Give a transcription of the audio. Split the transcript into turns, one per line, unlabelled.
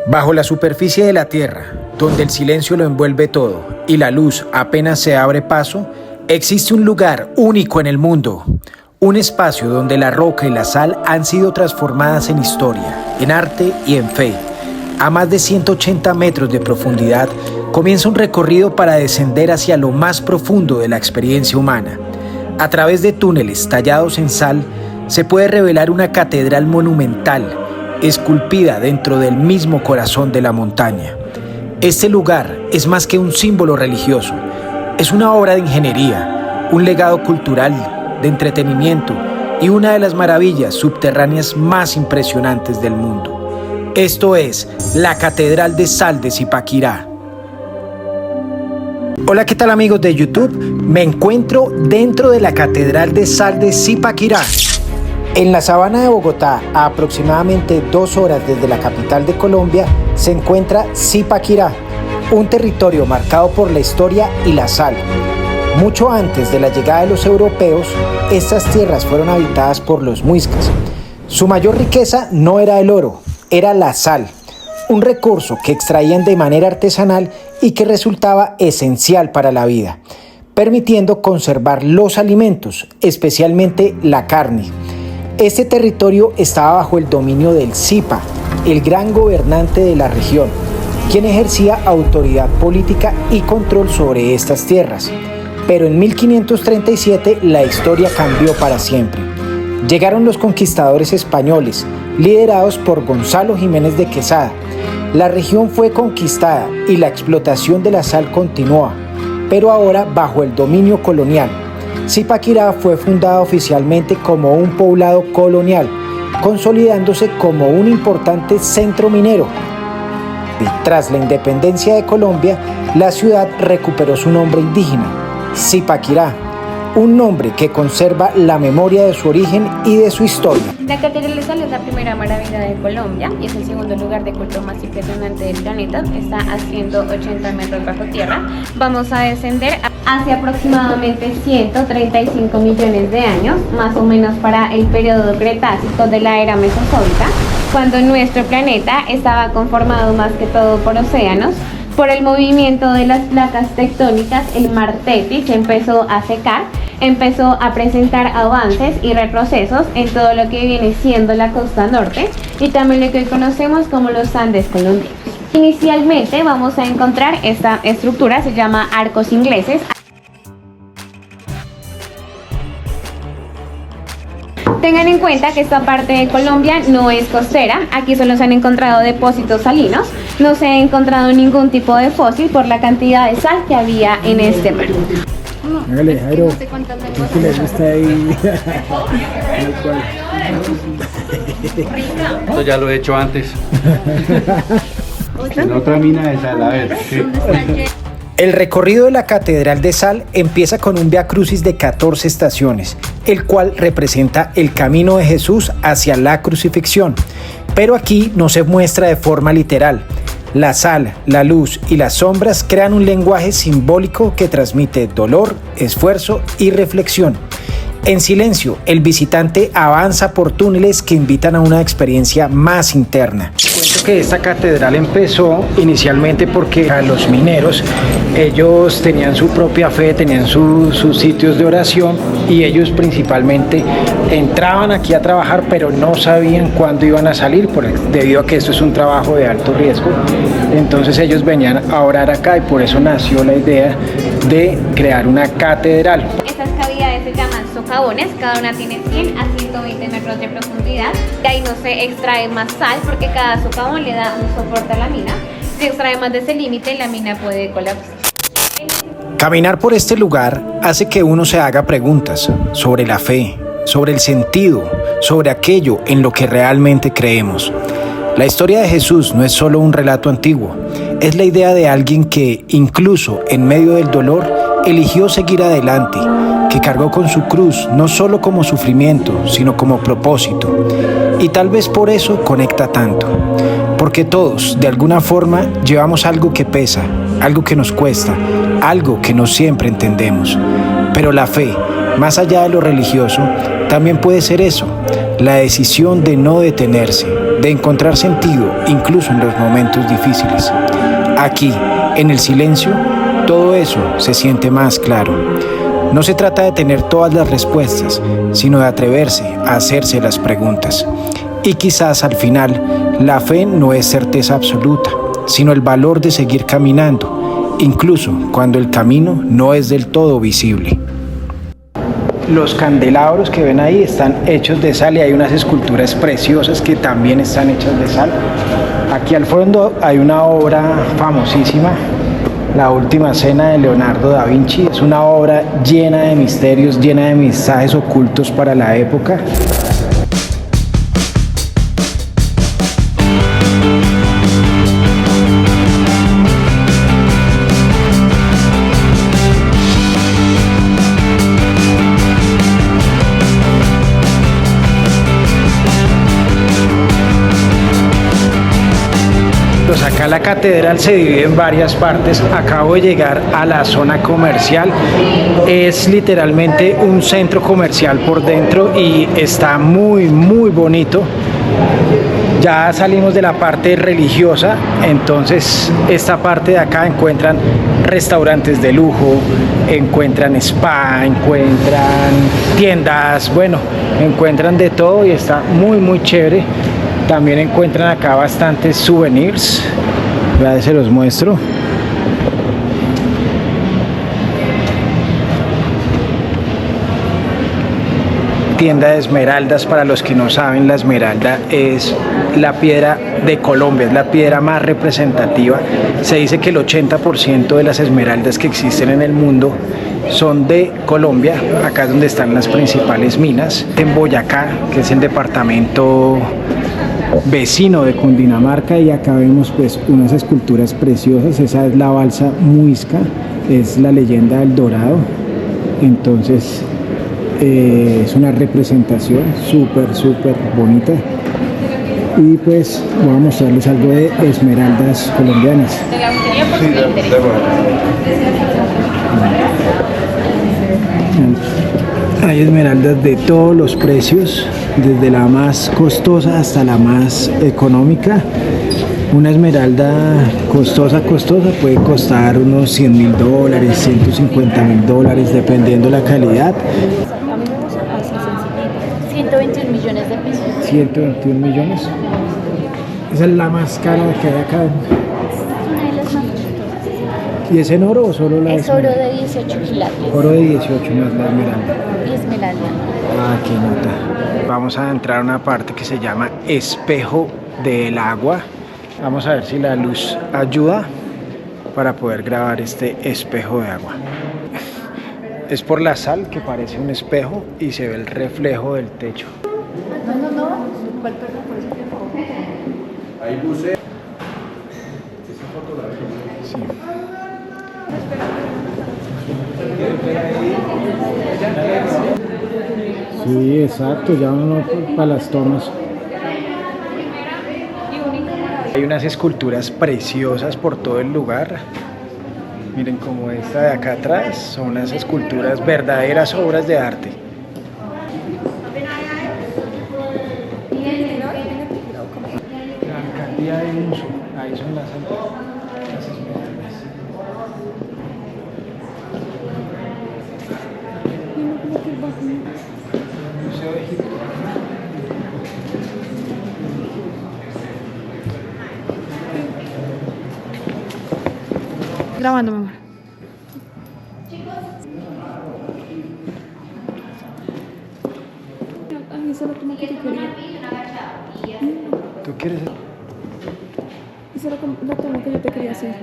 Bajo la superficie de la Tierra, donde el silencio lo envuelve todo y la luz apenas se abre paso, existe un lugar único en el mundo. Un espacio donde la roca y la sal han sido transformadas en historia, en arte y en fe. A más de 180 metros de profundidad, comienza un recorrido para descender hacia lo más profundo de la experiencia humana. A través de túneles tallados en sal, se puede revelar una catedral monumental, esculpida dentro del mismo corazón de la montaña. Este lugar es más que un símbolo religioso, es una obra de ingeniería, un legado cultural, de entretenimiento y una de las maravillas subterráneas más impresionantes del mundo. Esto es la Catedral de Sal de Zipaquirá. Hola, ¿qué tal amigos de YouTube? Me encuentro dentro de la Catedral de Sal de Zipaquirá. En la sabana de Bogotá, a aproximadamente 2 horas desde la capital de Colombia, se encuentra Zipaquirá, un territorio marcado por la historia y la sal. Mucho antes de la llegada de los europeos, estas tierras fueron habitadas por los muiscas. Su mayor riqueza no era el oro, era la sal, un recurso que extraían de manera artesanal y que resultaba esencial para la vida, permitiendo conservar los alimentos, especialmente la carne. Este territorio estaba bajo el dominio del Zipa, el gran gobernante de la región, quien ejercía autoridad política y control sobre estas tierras. Pero en 1537 la historia cambió para siempre. Llegaron los conquistadores españoles, liderados por Gonzalo Jiménez de Quesada. La región fue conquistada y la explotación de la sal continúa, pero ahora bajo el dominio colonial. Zipaquirá fue fundada oficialmente como un poblado colonial, consolidándose como un importante centro minero. Y tras la independencia de Colombia, la ciudad recuperó su nombre indígena, Zipaquirá, un nombre que conserva la memoria de su origen y de su historia.
La Catedral de Sal es la primera maravilla de Colombia y es el segundo lugar de culto más impresionante del planeta. Está a 180 metros bajo tierra. Vamos a descender hacia aproximadamente 135 millones de años, más o menos para el periodo Cretácico de la era Mesozoica, cuando nuestro planeta estaba conformado más que todo por océanos. Por el movimiento de las placas tectónicas, el mar Tetis empezó a secar, empezó a presentar avances y retrocesos en todo lo que viene siendo la costa norte y también lo que hoy conocemos como los Andes colombianos. Inicialmente vamos a encontrar esta estructura, se llama arcos ingleses. Tengan en cuenta que esta parte de Colombia no es costera, aquí solo se han encontrado depósitos salinos, no se ha encontrado ningún tipo de fósil por la cantidad de sal que había en este mar.
Hágale, Jairo, no sé ¿qué le gusta ahí?
Esto ya lo he hecho antes. En otra mina de sal, a ver. ¿Sí?
El recorrido de la Catedral de Sal empieza con un viacrucis de 14 estaciones, el cual representa el camino de Jesús hacia la crucifixión. Pero aquí no se muestra de forma literal. La sal, la luz y las sombras crean un lenguaje simbólico que transmite dolor, esfuerzo y reflexión. En silencio, el visitante avanza por túneles que invitan a una experiencia más interna. Cuento que esta catedral empezó inicialmente porque a los mineros, ellos tenían su propia fe, tenían sus sitios de oración y ellos principalmente entraban aquí a trabajar, pero no sabían cuándo iban a salir debido a que esto es un trabajo de alto riesgo. Entonces ellos venían a orar acá y por eso nació la idea de crear una catedral.
Estas cavidades se llaman socavones, cada una tiene 100 a 120 metros de profundidad. De ahí no se extrae más sal porque cada socavón le da un soporte a la mina. Si extrae más de ese límite, la mina puede colapsar.
Caminar por este lugar hace que uno se haga preguntas sobre la fe, sobre el sentido, sobre aquello en lo que realmente creemos. La historia de Jesús no es solo un relato antiguo, es la idea de alguien que, incluso en medio del dolor, eligió seguir adelante, que cargó con su cruz no solo como sufrimiento, sino como propósito. Y tal vez por eso conecta tanto, porque todos, de alguna forma, llevamos algo que pesa, algo que nos cuesta, algo que no siempre entendemos. Pero la fe, más allá de lo religioso, también puede ser eso, la decisión de no detenerse, de encontrar sentido incluso en los momentos difíciles. Aquí, en el silencio, todo eso se siente más claro. No se trata de tener todas las respuestas, sino de atreverse a hacerse las preguntas. Y quizás al final, la fe no es certeza absoluta, sino el valor de seguir caminando, incluso cuando el camino no es del todo visible. Los candelabros que ven ahí están hechos de sal y hay unas esculturas preciosas que también están hechas de sal. Aquí al fondo hay una obra famosísima, La Última Cena de Leonardo da Vinci. Es una obra llena de misterios, llena de mensajes ocultos para la época. Pues acá la catedral se divide en varias partes. Acabo de llegar a la zona comercial. Es literalmente un centro comercial por dentro y está muy bonito. Ya salimos de la parte religiosa, entonces esta parte de acá encuentran restaurantes de lujo, encuentran spa, encuentran tiendas, bueno, encuentran de todo y está muy chévere. También encuentran acá bastantes souvenirs. Ya se los muestro. Tienda de esmeraldas. Para los que no saben, la esmeralda es la piedra de Colombia, es la piedra más representativa. Se dice que el 80% de las esmeraldas que existen en el mundo son de Colombia. Acá es donde están las principales minas. En Boyacá, que es el departamento vecino de Cundinamarca, y acá vemos pues unas esculturas preciosas. Esa es la balsa Muisca, es la leyenda del Dorado. Entonces es una representación súper bonita. Y pues voy a mostrarles algo de esmeraldas colombianas. Hay esmeraldas de todos los precios, desde la más costosa hasta la más económica. Una esmeralda costosa puede costar unos $100.000, $150.000, dependiendo la calidad.
121 millones de pesos.
121 millones. Esa es la más cara que hay acá.
Es una de las más costosas.
¿Y es en oro o solo la
Es oro de 18 quilates.
Oro de 18 más la esmeralda.
Y esmeralda.
Ah, qué nota. Vamos a entrar a una parte que se llama espejo del agua. Vamos a ver si la luz ayuda para poder grabar este espejo de agua. Es por la sal que parece un espejo y se ve el reflejo del techo.
No. ¿Cuál perro por eso?
Ahí puse.
Sí. Sí, exacto, ya uno para las tomas. Hay unas esculturas preciosas por todo el lugar. Miren, como esta de acá atrás, son unas esculturas, verdaderas obras de arte. La alcaldía de Muso, ahí son las esmeraldas. Museo de Egipto.
Grabando, mi amor. Ay, esa era la toma que yo quería.
¿Tú quieres?
Esa era la toma que yo te quería hacer.